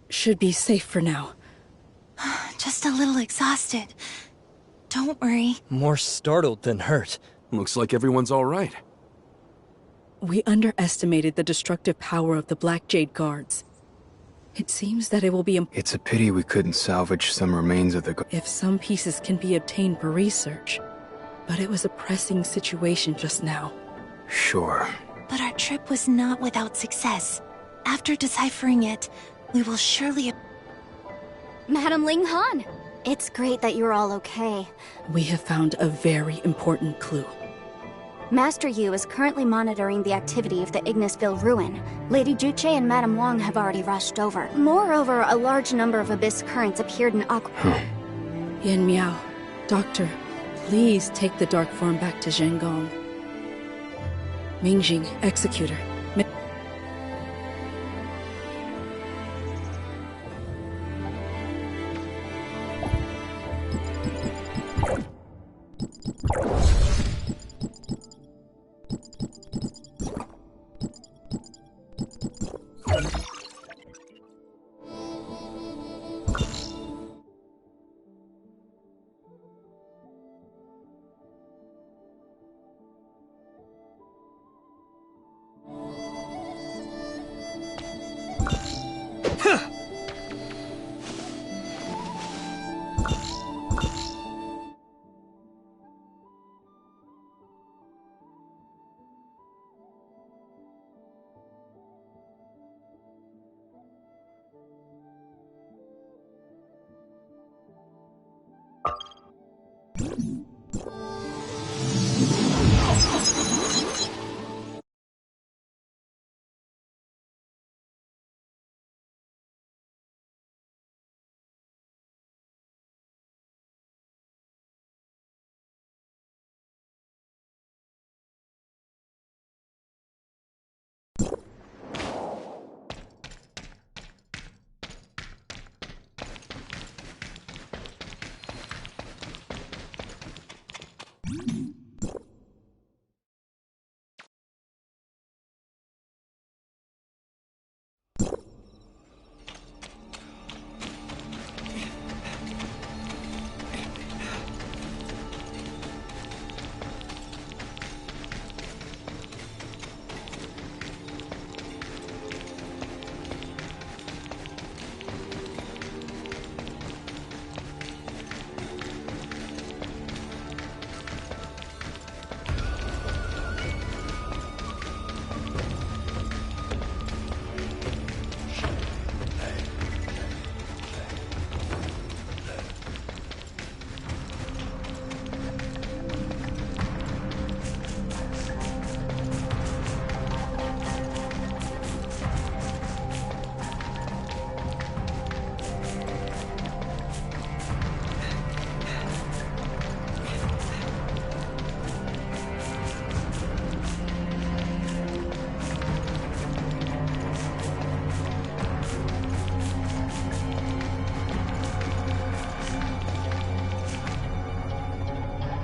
should be safe for now. Just a little exhausted. Don't worry. More startled than hurt. Looks like everyone's all right. We underestimated the destructive power of the Black Jade Guards. It seems that it will be It's a pity we couldn't salvage some remains of the... if some pieces can be obtained for research. But it was a pressing situation just now. Sure. But our trip was not without success. After deciphering it, we will surely... Madam Ling Han! It's great that you're all okay. We have found a very important clue. Master Yu is currently monitoring the activity of the Ignisville ruin. Lady Juche and Madame Wang have already rushed over. Moreover, a large number of abyss currents appeared in Aqua... Yin Miao, Doctor, please take the dark form back to Zhengong. Mingjing, Executor.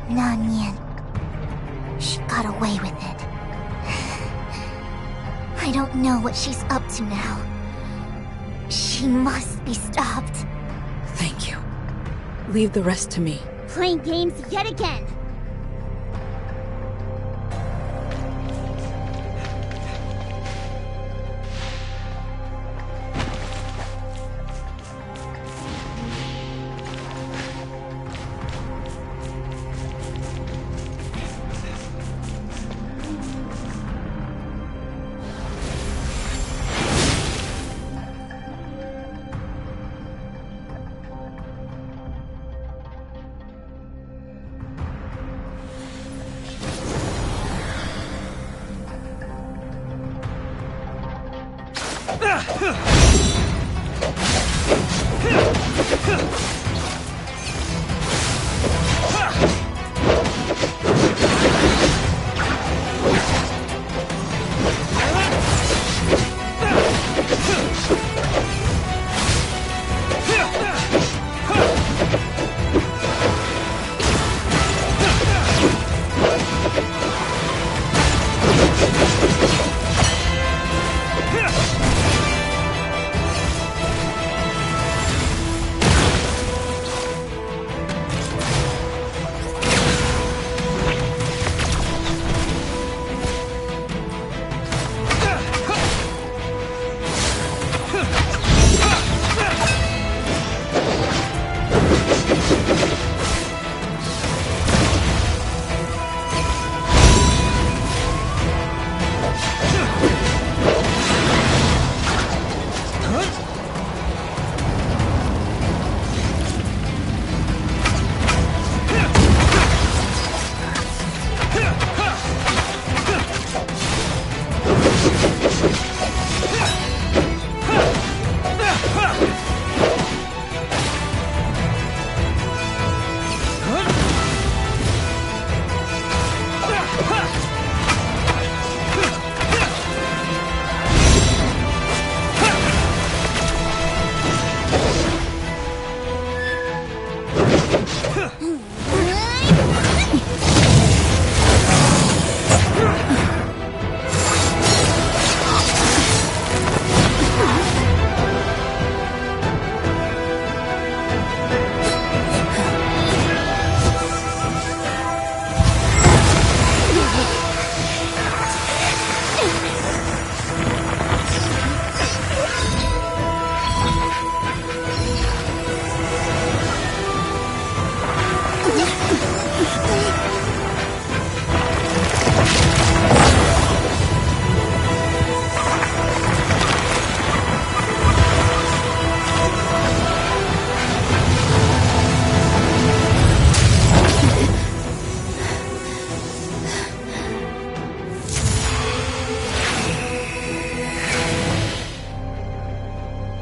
Nanyan. She got away with it. I don't know what she's up to now. She must be stopped. Thank you. Leave the rest to me. Playing games yet again.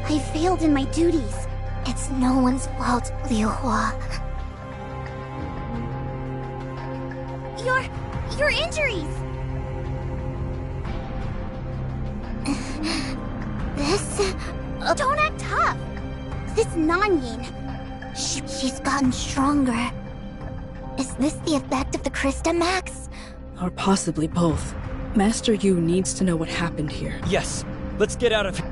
I failed in my duties. It's no one's fault, Liu Hua. Your injuries! Don't act tough! This Nanyin... She's gotten stronger. Is this the effect of the Krista Max? Or possibly both. Master Yu needs to know what happened here. Yes, let's get out of here.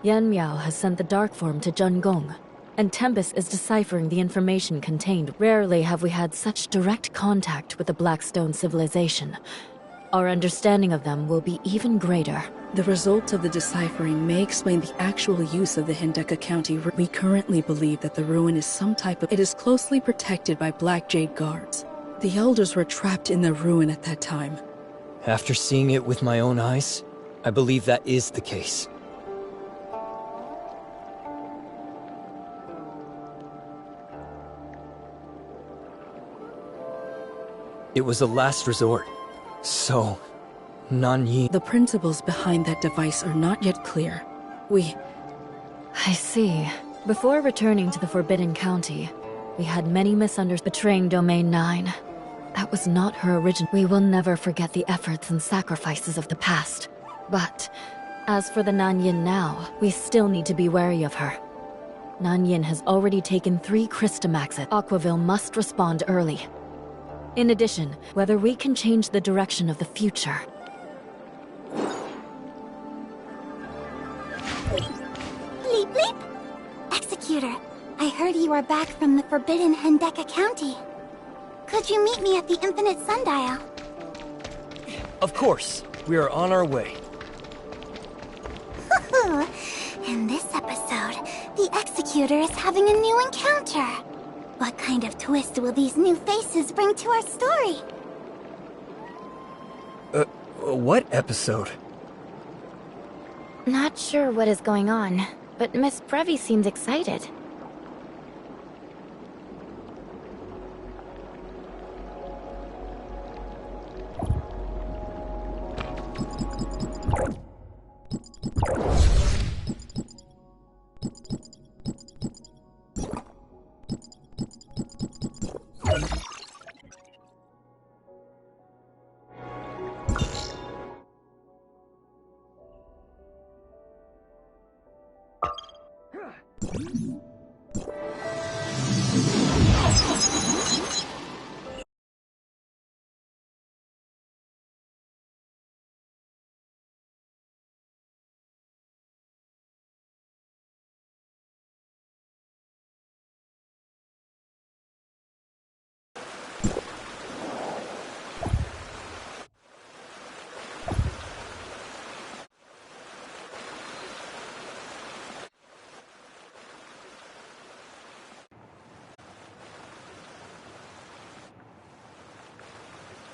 Yan Miao has sent the dark form to Zhengong. and Tempest is deciphering the information contained. Rarely have we had such direct contact with the Blackstone civilization. Our understanding of them will be even greater. The results of the deciphering may explain the actual use of the Hindeka County. We currently believe that the ruin is some type of... It is closely protected by Black Jade guards. The elders were trapped in the ruin at that time. After seeing it with my own eyes, I believe that is the case. It was a last resort. So, Nanyi... The principles behind that device are not yet clear. I see. Before returning to the Forbidden County, we had many misunderstandings betraying Domain 9. That was not her original. We will never forget the efforts and sacrifices of the past. But, as for the Nanyin now, we still need to be wary of her. Nanyin has already taken 3 Crystamaxes. Aquaville must respond early. In addition, whether we can change the direction of the future. Bleep bleep! Executor, I heard you are back from the Forbidden Hindeka County. Could you meet me at the Infinite Sundial? Of course. We are on our way. In this episode, the Executor is having a new encounter. What kind of twist will these new faces bring to our story? What episode? Not sure what is going on, but Miss Brevi seems excited.